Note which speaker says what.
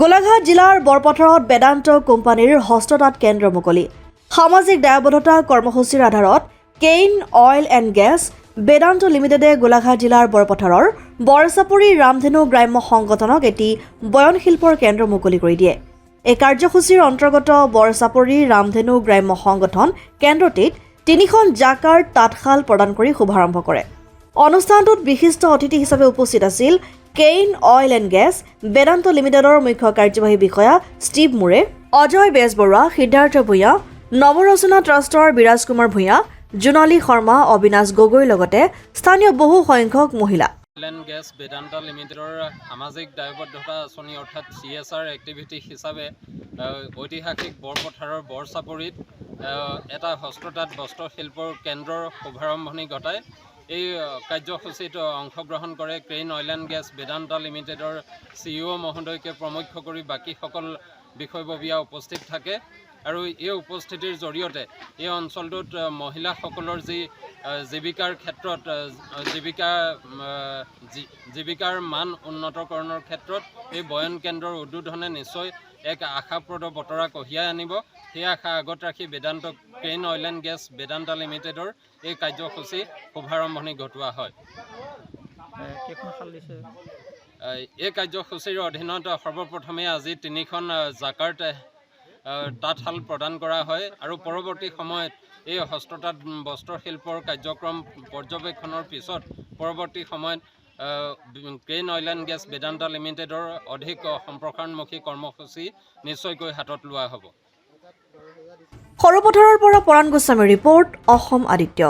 Speaker 1: গোলাঘাট জিলাৰ বৰপথাৰত বেদান্ত কোম্পানীৰ হস্ততাঁত কেন্দ্ৰ মুকলি সামাজিক দায়বদ্ধতা কৰ্মসূচীৰ আধাৰত Kane oil and gas Vedanta লিমিটেডে গোলাঘাট জিলাৰ বৰপথাৰৰ বৰচাপৰি ৰামধেনু গ্ৰাম্য সংগঠনক এটি বয়নশিল্পৰ কেন্দ্ৰ মুকলি কৰি দিয়ে। এই কাৰ্যসূচীৰ অন্তৰ্গত বৰচাপৰি ৰামধেনু গ্ৰাম্য সংগঠন কেন্দ্ৰটিত 3খন জাকাৰ্ড তাঁতশাল প্ৰদান কৰি শুভাৰম্ভ কৰে। অনুষ্ঠানটোত বিশিষ্ট অতিথি হিচাপে উপস্থিত আছিল Kane oil and gas Vedanta লিমিটেডৰ মুখ্য কাৰ্যবাহী বিষয়া ষ্টিভ মুৰে, অজয় বেজবৰুৱা, সিদ্ধাৰ্থ ভূঞা, নৱৰচনা ট্ৰাষ্টৰ বিৰাজ কুমাৰ ভূঞা, জোনালী শৰ্মা, অবিনাশ গগৈৰ লগতে স্থানীয় বহু সংখ্যক মহিলা।
Speaker 2: অইল এণ্ড গেছ বেদান্ত লিমিটেডৰ সামাজিক দায়বদ্ধতা আঁচনি অৰ্থাৎ CSR এক্টিভিটি হিচাপে ঐতিহাসিক বৰপথাৰৰ বৰচাপৰিত এটা হস্ততাঁত বস্ত্ৰশিল্পৰ কেন্দ্ৰৰ শুভাৰম্ভণি ঘটায়। এই কাৰ্যসূচীত অংশগ্ৰহণ কৰে Kane oil and gas Vedanta লিমিটেডৰ CEO মহোদয়কে প্ৰমুখ্য কৰি বাকীসকল বিষয়ববীয়া উপস্থিত থাকে আৰু এই উপস্থিতিৰ জৰিয়তে এই অঞ্চলটোত মহিলাসকলৰ যি জীৱিকাৰ ক্ষেত্ৰত জীৱিকাৰ মান উন্নতকৰণৰ ক্ষেত্ৰত এই বয়ন কেন্দ্ৰৰ উদ্বোধনে নিশ্চয় এক আশাপ্ৰদ বতৰা কঢ়িয়াই আনিব। সেই আশা আগত ৰাখি Vedanta Kane oil and gas Vedanta লিমিটেডৰ এই কাৰ্যসূচী শুভাৰম্ভণি ঘটোৱা হয়। এই কাৰ্যসূচীৰ অধীনত সৰ্বপ্ৰথমে আজি 3খন জাকাৰ্ড তাঁতশাল প্ৰদান কৰা হয় আৰু পৰৱৰ্তী সময়ত এই হস্ততাঁত বস্ত্ৰশিল্পৰ কাৰ্যক্ৰম পৰ্যবেক্ষণৰ পিছত পৰৱৰ্তী সময়ত Kane oil and gas Vedanta লিমিটেডৰ অধিক সম্প্ৰসাৰণমুখী কৰ্মসূচী নিশ্চয়কৈ হাতত লোৱা হ'ব।
Speaker 1: সৰুপথাৰৰ পৰা পৰাণ গোস্বামীৰ ৰিপৰ্ট, অসম আদিত্য।